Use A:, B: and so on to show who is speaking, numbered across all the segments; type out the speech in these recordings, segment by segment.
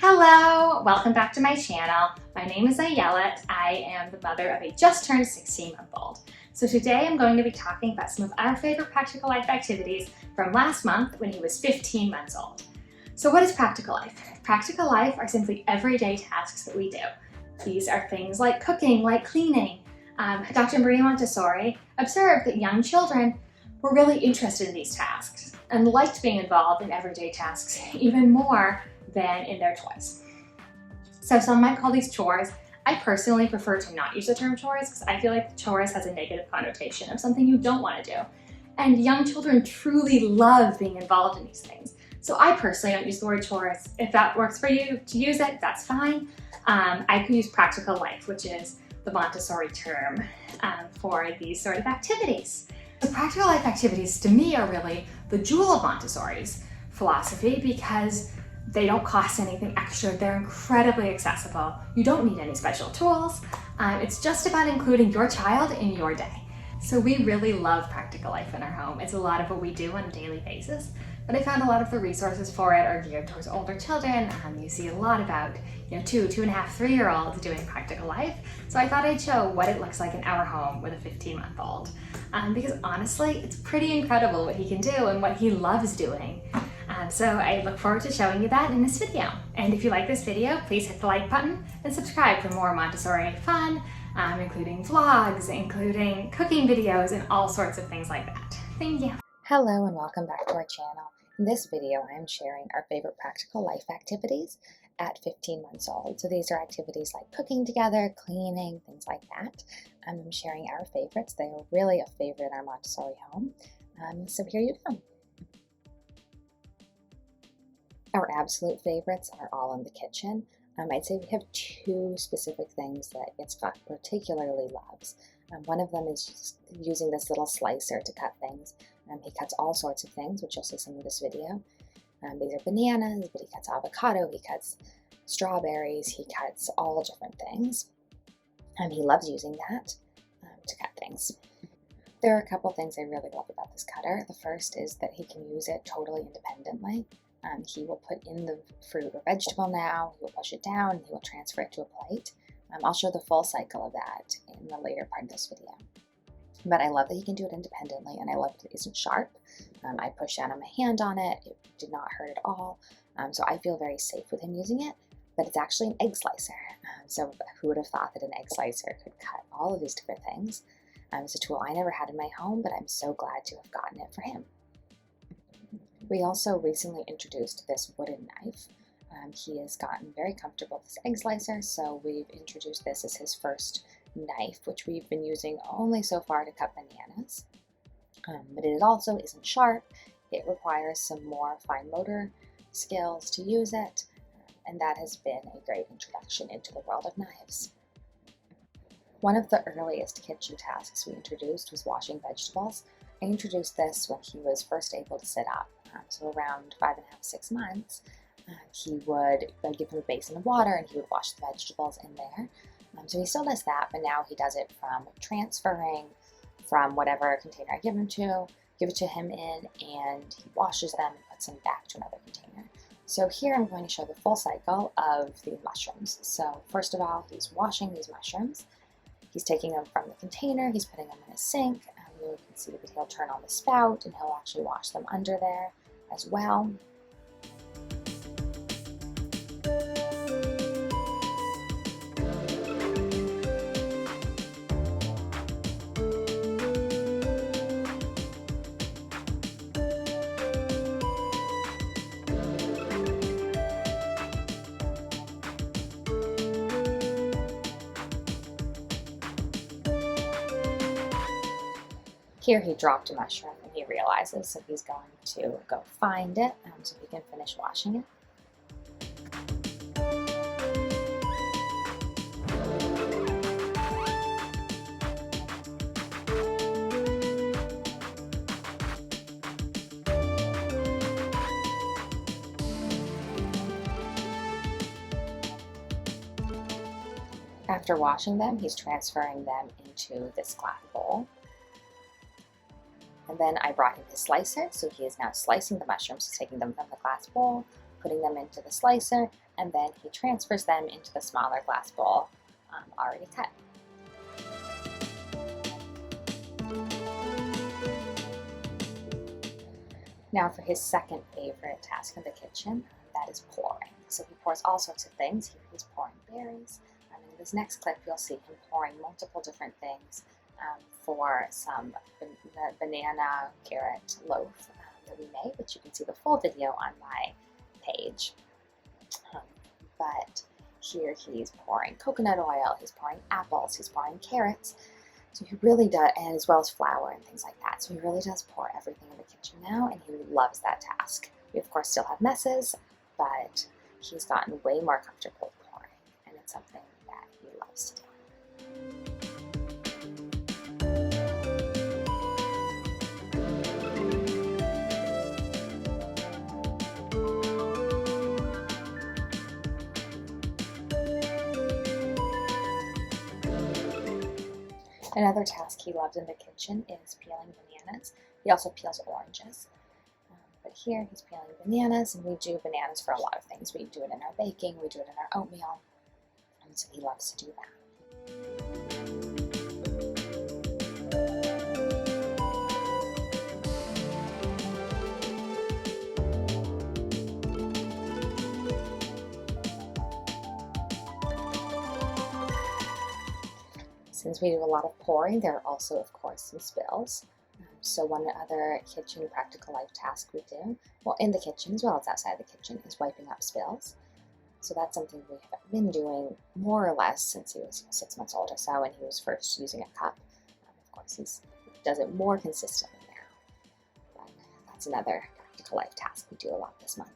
A: Hello, welcome back to my channel. My name is Ayelet. I am the mother of a just turned 16-month-old. So today I'm going to be talking about some of our favorite practical life activities from last month when he was 15 months old. So what is practical life? Practical life are simply everyday tasks that we do. These are things like cooking, like cleaning. Dr. Maria Montessori observed that young children were really interested in these tasks and liked being involved in everyday tasks even more than in their toys. So some might call these chores. I personally prefer to not use the term chores because I feel like chores has a negative connotation of something you don't want to do. And young children truly love being involved in these things. So I personally don't use the word chores. If that works for you to use it, that's fine. I could use practical life, which is the Montessori term for these sort of activities. The practical life activities to me are really the jewel of Montessori's philosophy because they don't cost anything extra. They're incredibly accessible. You don't need any special tools. It's just about including your child in your day. So we really love practical life in our home. It's a lot of what we do on a daily basis. But I found a lot of the resources for it are geared towards older children. You see a lot about 2, 2.5, 3-year-olds doing practical life. So I thought I'd show what it looks like in our home with a 15-month-old. Because honestly, it's pretty incredible what he can do and what he loves doing. So I look forward to showing you that in this video. And if you like this video, please hit the like button and subscribe for more Montessori fun, including vlogs, including cooking videos, and all sorts of things like that. Thank you.
B: Hello and welcome back to our channel. In this video, I am sharing our favorite practical life activities at 15 months old. So these are activities like cooking together, cleaning, things like that. I'm sharing our favorites. They are really a favorite in our Montessori home. So here you go. Our absolute favorites are all in the kitchen. I'd say we have two specific things that Scott particularly loves. One of them is just using this little slicer to cut things. He cuts all sorts of things, which you'll see some in this video. These are bananas, but he cuts avocado, he cuts strawberries, he cuts all different things. He loves using that to cut things. There are a couple things I really love about this cutter. The first is that he can use it totally independently. He will put in the fruit or vegetable now, he will push it down, he will transfer it to a plate. I'll show the full cycle of that in the later part of this video. But I love that he can do it independently, and I love that it isn't sharp. I pushed down on my hand on it, it did not hurt at all, so I feel very safe with him using it. But it's actually an egg slicer, so who would have thought that an egg slicer could cut all of these different things? It's a tool I never had in my home, but I'm so glad to have gotten it for him. We also recently introduced this wooden knife. He has gotten very comfortable with this egg slicer, so we've introduced this as his first knife, which we've been using only so far to cut bananas. But it also isn't sharp. It requires some more fine motor skills to use it, and that has been a great introduction into the world of knives. One of the earliest kitchen tasks we introduced was washing vegetables. I introduced this when he was first able to sit up, so around 5.5, 6 months. He would give him a basin of water and he would wash the vegetables in there. So he still does that, but now he does it from transferring from whatever container I give it to him in, and he washes them and puts them back to another container. So here I'm going to show the full cycle of the mushrooms. So first of all, he's washing these mushrooms. He's taking them from the container, he's putting them in a sink. You can see that he'll turn on the spout and he'll actually wash them under there as well. Here he dropped a mushroom and he realizes, so he's going to go find it so he can finish washing it. After washing them, he's transferring them into this glass bowl. And then I brought him his slicer, so he is now slicing the mushrooms. He's taking them from the glass bowl, putting them into the slicer, and then he transfers them into the smaller glass bowl already cut. Now for his second favorite task in the kitchen, that is pouring. So he pours all sorts of things. Here he's pouring berries. In this next clip, you'll see him pouring multiple different things for some banana carrot loaf that we made, which you can see the full video on my page. But here he's pouring coconut oil, he's pouring apples, he's pouring carrots. So he really does, and as well as flour and things like that. So he really does pour everything in the kitchen now, and he loves that task. We of course still have messes, but he's gotten way more comfortable pouring, and it's something that he loves to do. Another task he loves in the kitchen is peeling bananas. He also peels oranges. But here he's peeling bananas, and we do bananas for a lot of things. We do it in our baking, we do it in our oatmeal, and so he loves to do that. Since we do a lot of pouring, there are also, of course, some spills. So one other kitchen practical life task we do, well, in the kitchen as well as outside the kitchen, is wiping up spills. So that's something we have been doing more or less since he was 6 months old or so, and he was first using a cup. Of course, he does it more consistently now. But that's another practical life task we do a lot this month.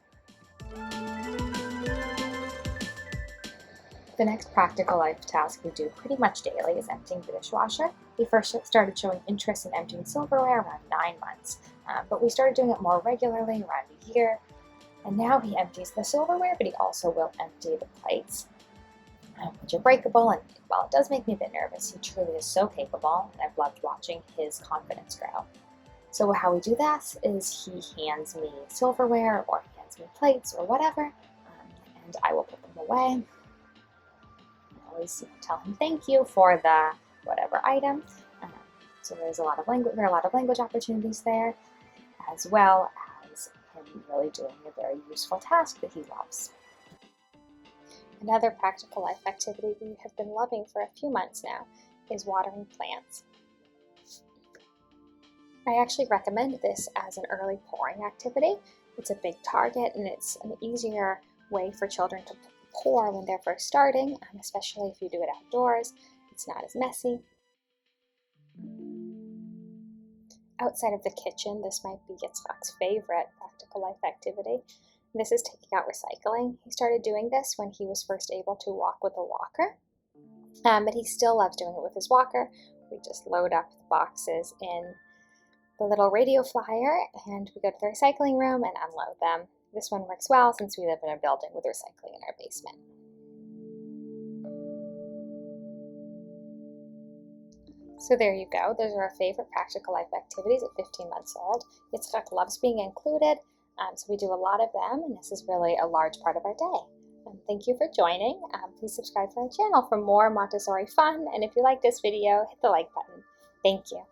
B: The next practical life task we do pretty much daily is emptying the dishwasher. He first started showing interest in emptying silverware around 9 months, but we started doing it more regularly around a year. And now he empties the silverware, but he also will empty the plates, which are breakable. And while it does make me a bit nervous, he truly is so capable, and I've loved watching his confidence grow. So how we do that is he hands me silverware, or he hands me plates, or whatever, and I will put them away. Always tell him thank you for the whatever item. So there are a lot of language opportunities there, as well as him really doing a very useful task that he loves. Another practical life activity we have been loving for a few months now is watering plants. I actually recommend this as an early pouring activity. It's a big target, and it's an easier way for children to pour when they're first starting, especially if you do it outdoors. It's not as messy. Outside of the kitchen, this might be Yitzchak's favorite practical life activity. This is taking out recycling. He started doing this when he was first able to walk with a walker, but he still loves doing it with his walker. We just load up the boxes in the little radio flyer, and we go to the recycling room and unload them. This one works well since we live in a building with recycling in our basement. So there you go. Those are our favorite practical life activities at 15 months old. Yitzchak loves being included, so we do a lot of them, and this is really a large part of our day. Thank you for joining. Please subscribe to our channel for more Montessori fun, and if you like this video, hit the like button. Thank you.